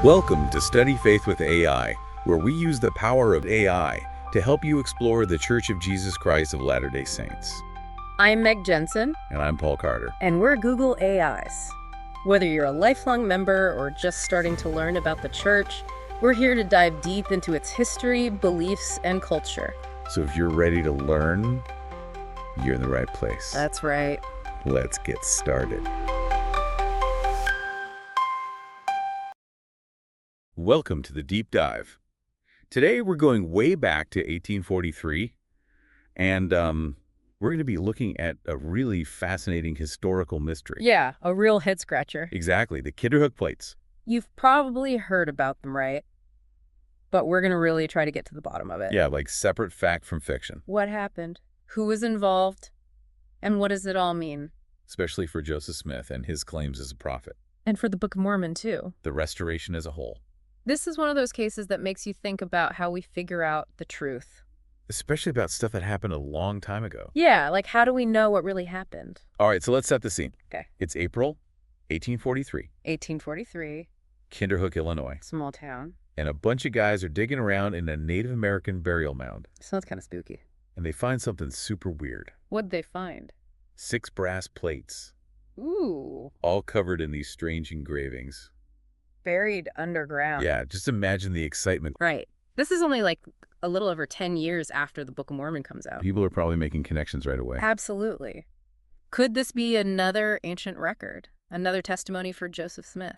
Welcome to Study Faith with AI, where we use the power of AI to help you explore the Church of Jesus Christ of Latter-day Saints. I'm Meg Jensen. And I'm Paul Carter. And we're Google AIs. Whether you're a lifelong member or just starting to learn about the church, we're here to dive deep into its history, beliefs, and culture. So if you're ready to learn, you're in the right place. That's right. Let's get started. Welcome to the Deep Dive. Today we're going way back to 1843, and we're going to be looking at a really fascinating historical mystery. Yeah, a real head-scratcher. Exactly, the Kinderhook Plates. You've probably heard about them, right? But we're going to really try to get to the bottom of it. Yeah, like separate fact from fiction. What happened? Who was involved? And what does it all mean? Especially for Joseph Smith and his claims as a prophet. And for the Book of Mormon, too. The restoration as a whole. This is one of those cases that makes you think about how we figure out the truth. Especially about stuff that happened a long time ago. Yeah, like how do we know what really happened? All right, so let's set the scene. Okay. It's April 1843. 1843. Kinderhook, Illinois. Small town. And a bunch of guys are digging around in a Native American burial mound. Sounds kind of spooky. And they find something super weird. What'd they find? 6 brass plates. Ooh. All covered in these strange engravings. Buried underground. Yeah, just imagine the excitement. Right. This is only like a little over 10 years after the Book of Mormon comes out. People are probably making connections right away. Absolutely. Could this be another ancient record? Another testimony for Joseph Smith?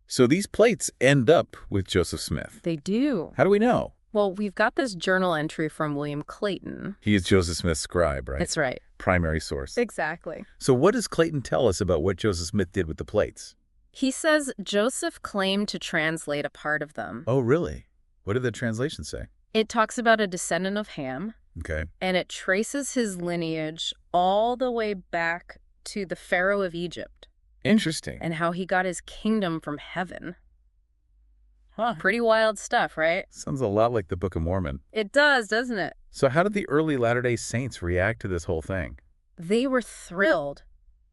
So these plates end up with Joseph Smith. They do. How do we know? Well, we've got this journal entry from William Clayton. He is Joseph Smith's scribe, right? That's right. Primary source. Exactly. So what does Clayton tell us about what Joseph Smith did with the plates? He says Joseph claimed to translate a part of them. Oh, really? What did the translation say? It talks about a descendant of Ham. Okay. And it traces his lineage all the way back to the Pharaoh of Egypt. Interesting. And how he got his kingdom from heaven. Huh. Pretty wild stuff, right? Sounds a lot like the Book of Mormon. It does, doesn't it? So how did the early Latter-day Saints react to this whole thing? They were thrilled.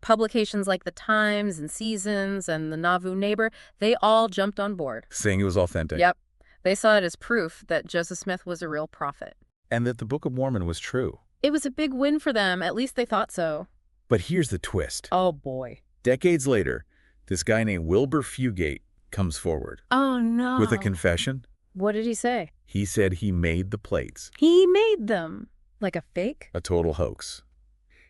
Publications like The Times and Seasons and the Nauvoo Neighbor, they all jumped on board. Saying it was authentic. Yep. They saw it as proof that Joseph Smith was a real prophet. And that the Book of Mormon was true. It was a big win for them. At least they thought so. But here's the twist. Oh, boy. Decades later, this guy named Wilbur Fugate comes forward. Oh, no. With a confession. What did he say? He said he made the plates. He made them. Like a fake? A total hoax.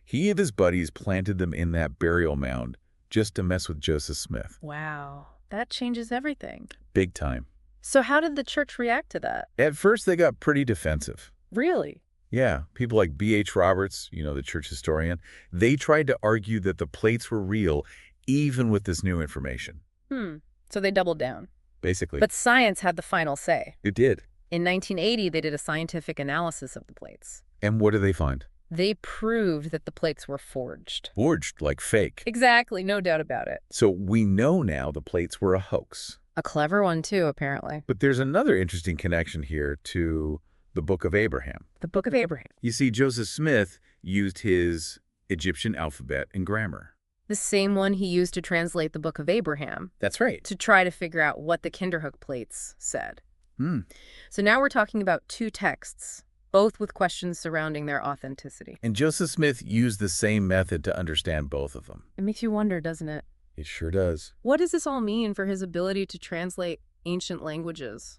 He and his buddies planted them in that burial mound just to mess with Joseph Smith. Wow. That changes everything. Big time. So how did the church react to that? At first, they got pretty defensive. Really? Yeah. People like B.H. Roberts, the church historian, they tried to argue that the plates were real, even with this new information. So they doubled down. Basically. But science had the final say. It did. In 1980, they did a scientific analysis of the plates. And what did they find? They proved that the plates were forged. Forged, like fake. Exactly, no doubt about it. So we know now the plates were a hoax. A clever one, too, apparently. But there's another interesting connection here to the Book of Abraham. The Book of Abraham. You see, Joseph Smith used his Egyptian alphabet and grammar. The same one he used to translate the Book of Abraham. That's right. To try to figure out what the Kinderhook Plates said. So now we're talking about two texts, both with questions surrounding their authenticity. And Joseph Smith used the same method to understand both of them. It makes you wonder, doesn't it? It sure does. What does this all mean for his ability to translate ancient languages,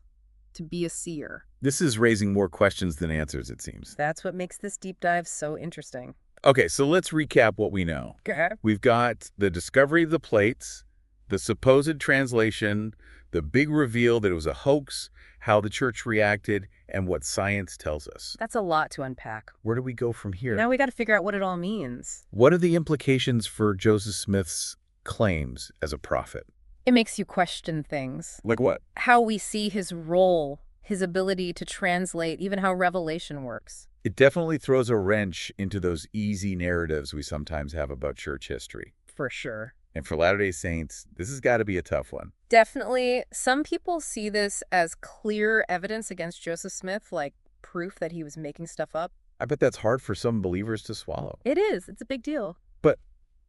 to be a seer? This is raising more questions than answers, it seems. That's what makes this deep dive so interesting. Okay, so let's recap what we know. Okay. We've got the discovery of the plates, the supposed translation, the big reveal that it was a hoax, how the church reacted, and what science tells us. That's a lot to unpack. Where do we go from here? Now we got to figure out what it all means. What are the implications for Joseph Smith's claims as a prophet? It makes you question things. Like what? How we see his role, his ability to translate, even how revelation works. It definitely throws a wrench into those easy narratives we sometimes have about church history. For sure. And for Latter-day Saints, this has got to be a tough one. Definitely. Some people see this as clear evidence against Joseph Smith, like proof that he was making stuff up. I bet that's hard for some believers to swallow. It is. It's a big deal. But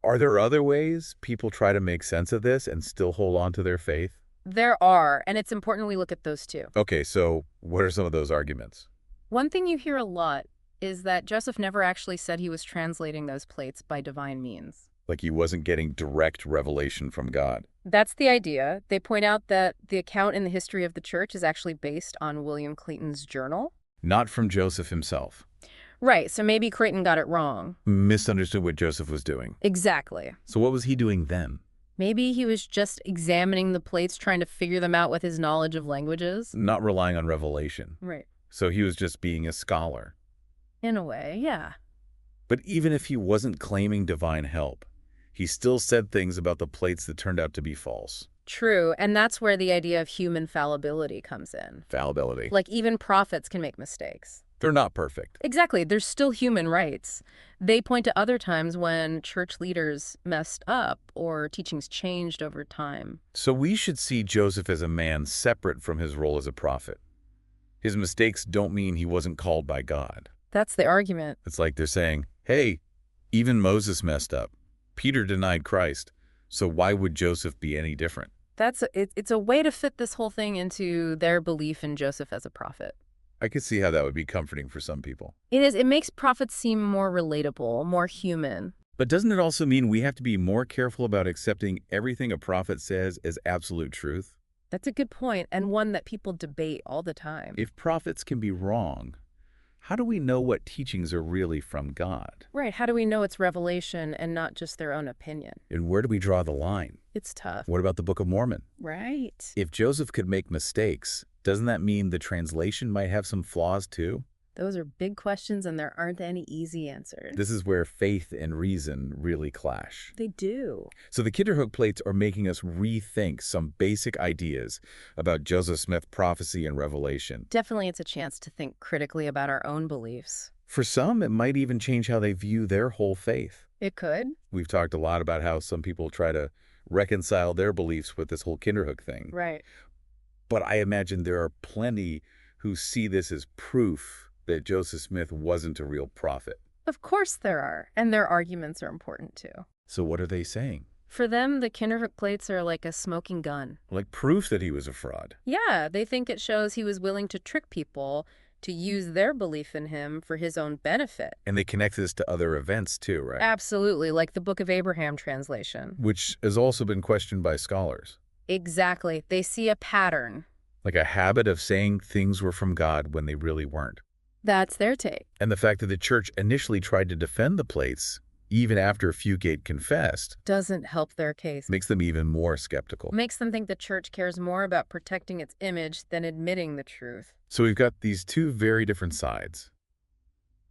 are there other ways people try to make sense of this and still hold on to their faith? There are, and it's important we look at those too. Okay, so what are some of those arguments? One thing you hear a lot is that Joseph never actually said he was translating those plates by divine means. Like he wasn't getting direct revelation from God. That's the idea. They point out that the account in the history of the church is actually based on William Clayton's journal. Not from Joseph himself. Right, so maybe Creighton got it wrong. Misunderstood what Joseph was doing. Exactly. So what was he doing then? Maybe he was just examining the plates, trying to figure them out with his knowledge of languages. Not relying on revelation. Right. So he was just being a scholar. In a way, yeah. But even if he wasn't claiming divine help, he still said things about the plates that turned out to be false. True, and that's where the idea of human fallibility comes in. Fallibility. Like, even prophets can make mistakes. They're not perfect. Exactly. There's still human rights. They point to other times when church leaders messed up or teachings changed over time. So we should see Joseph as a man separate from his role as a prophet. His mistakes don't mean he wasn't called by God. That's the argument. It's like they're saying, hey, even Moses messed up. Peter denied Christ. So why would Joseph be any different? It's a way to fit this whole thing into their belief in Joseph as a prophet. I could see how that would be comforting for some people. It is. It makes prophets seem more relatable, more human. But doesn't it also mean we have to be more careful about accepting everything a prophet says as absolute truth? That's a good point, and one that people debate all the time. If prophets can be wrong, how do we know what teachings are really from God? Right. How do we know it's revelation and not just their own opinion? And where do we draw the line? It's tough. What about the Book of Mormon? Right. If Joseph could make mistakes, doesn't that mean the translation might have some flaws too? Those are big questions, and there aren't any easy answers. This is where faith and reason really clash. They do. So the Kinderhook Plates are making us rethink some basic ideas about Joseph Smith prophecy and revelation. Definitely it's a chance to think critically about our own beliefs. For some, it might even change how they view their whole faith. It could. We've talked a lot about how some people try to reconcile their beliefs with this whole Kinderhook thing. Right. But I imagine there are plenty who see this as proof that Joseph Smith wasn't a real prophet. Of course there are, and their arguments are important too. So what are they saying? For them, the Kinderhook plates are like a smoking gun. Like proof that he was a fraud. Yeah, they think it shows he was willing to trick people to use their belief in him for his own benefit. And they connect this to other events too, right? Absolutely, like the Book of Abraham translation. Which has also been questioned by scholars. Exactly. They see a pattern. Like a habit of saying things were from God when they really weren't. That's their take. And the fact that the church initially tried to defend the plates, even after Fugate confessed, Doesn't help their case. makes them even more skeptical. Makes them think the church cares more about protecting its image than admitting the truth. So we've got these two very different sides.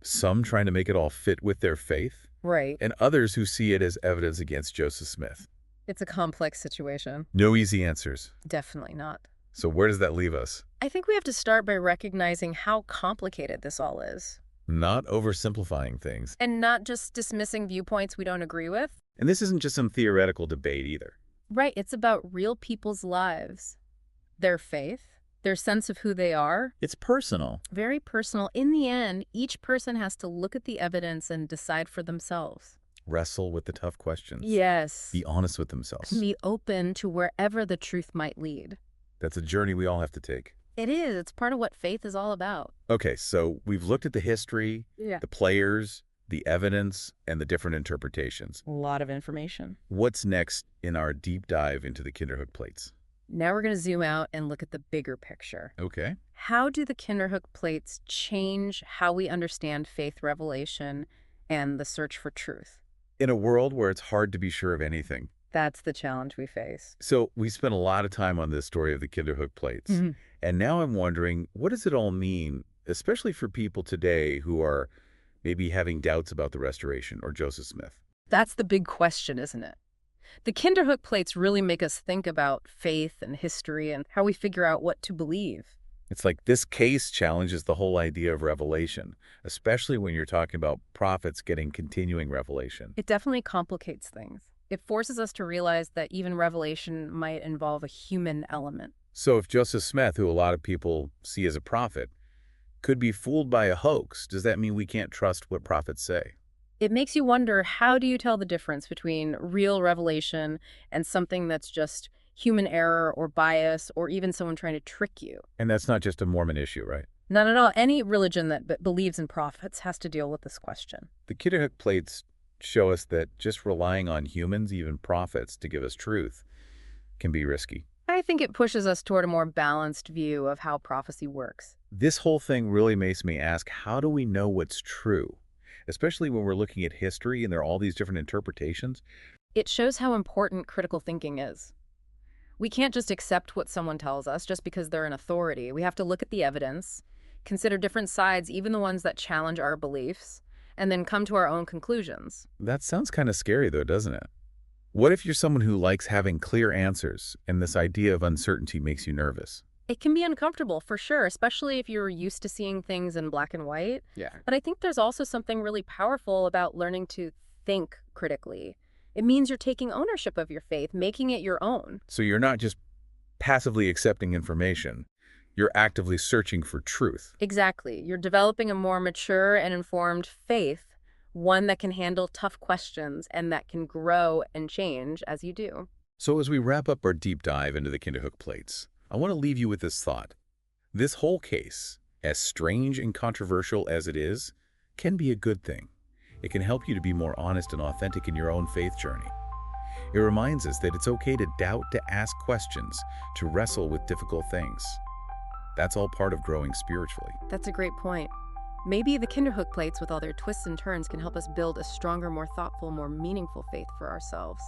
Some trying to make it all fit with their faith, Right. and others who see it as evidence against Joseph Smith. It's a complex situation. No easy answers. Definitely not. So where does that leave us? I think we have to start by recognizing how complicated this all is. Not oversimplifying things. And not just dismissing viewpoints we don't agree with. And this isn't just some theoretical debate either. Right, it's about real people's lives. Their faith, their sense of who they are. It's personal. Very personal. In the end, each person has to look at the evidence and decide for themselves. Wrestle with the tough questions. Yes. Be honest with themselves. Be open to wherever the truth might lead. That's a journey we all have to take. It is. It's part of what faith is all about. Okay, so we've looked at the history, Yeah. the players, the evidence, and the different interpretations. A lot of information. What's next in our deep dive into the Kinderhook Plates? Now we're going to zoom out and look at the bigger picture. Okay. How do the Kinderhook Plates change how we understand faith revelation and the search for truth? In a world where it's hard to be sure of anything. That's the challenge we face. So we spent a lot of time on this story of the Kinderhook Plates. And now I'm wondering, what does it all mean, especially for people today who are maybe having doubts about the restoration or Joseph Smith? That's the big question, isn't it? The Kinderhook Plates really make us think about faith and history and how we figure out what to believe. It's like this case challenges the whole idea of revelation, especially when you're talking about prophets getting continuing revelation. It definitely complicates things. It forces us to realize that even revelation might involve a human element. So if Joseph Smith, who a lot of people see as a prophet, could be fooled by a hoax, does that mean we can't trust what prophets say? It makes you wonder, how do you tell the difference between real revelation and something that's just human error or bias, or even someone trying to trick you. And that's not just a Mormon issue, right? Not at all. Any religion that believes in prophets has to deal with this question. The Kinderhook plates show us that just relying on humans, even prophets, to give us truth can be risky. I think it pushes us toward a more balanced view of how prophecy works. This whole thing really makes me ask, how do we know what's true? Especially when we're looking at history and there are all these different interpretations. It shows how important critical thinking is. We can't just accept what someone tells us just because they're an authority. We have to look at the evidence, consider different sides, even the ones that challenge our beliefs, and then come to our own conclusions. That sounds kind of scary though, doesn't it? What if you're someone who likes having clear answers and this idea of uncertainty makes you nervous? It can be uncomfortable for sure, especially if you're used to seeing things in black and white. Yeah. But I think there's also something really powerful about learning to think critically. It means you're taking ownership of your faith, making it your own. So you're not just passively accepting information, you're actively searching for truth. Exactly. You're developing a more mature and informed faith, one that can handle tough questions and that can grow and change as you do. So as we wrap up our deep dive into the Kinderhook plates, I want to leave you with this thought. This whole case, as strange and controversial as it is, can be a good thing. It can help you to be more honest and authentic in your own faith journey. It reminds us that it's okay to doubt, to ask questions, to wrestle with difficult things. That's all part of growing spiritually. That's a great point. Maybe the Kinderhook plates, with all their twists and turns, can help us build a stronger, more thoughtful, more meaningful faith for ourselves.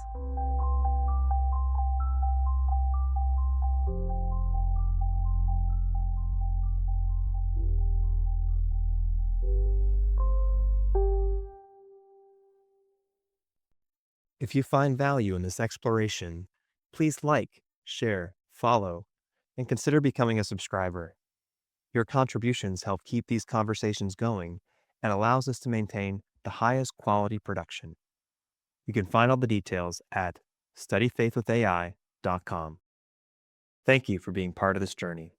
If you find value in this exploration, please like, share, follow, and consider becoming a subscriber. Your contributions help keep these conversations going and allows us to maintain the highest quality production. You can find all the details at studyfaithwithai.com. Thank you for being part of this journey.